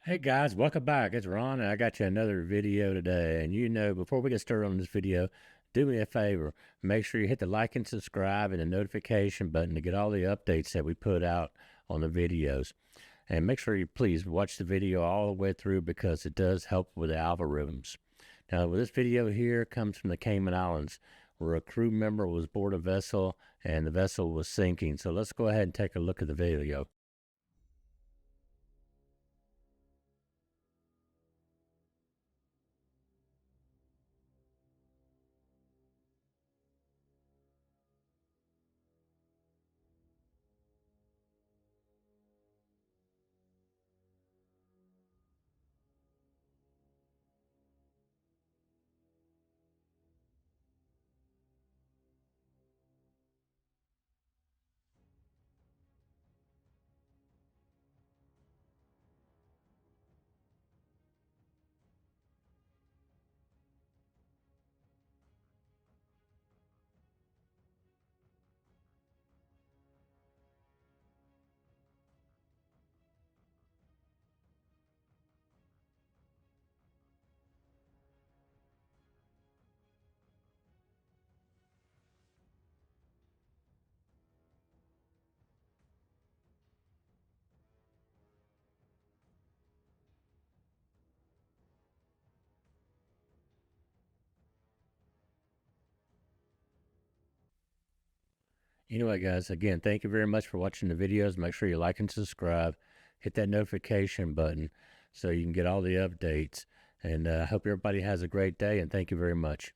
Hey guys, welcome back. It's Ron, and I got you another video today. And before we get started on this video, do me a favor. Make sure you hit the like and subscribe and the notification button to get all the updates that we put out on the videos. And make sure you please watch the video all the way through because it does help with the algorithms. Now, this video here comes from the Cayman Islands, where a crew member was aboard a vessel and the vessel was sinking. So let's go ahead and take a look at the video. Anyway, guys, again, thank you very much for watching the videos. Make sure you like and subscribe. Hit that notification button so you can get all the updates. And I hope everybody has a great day, and thank you very much.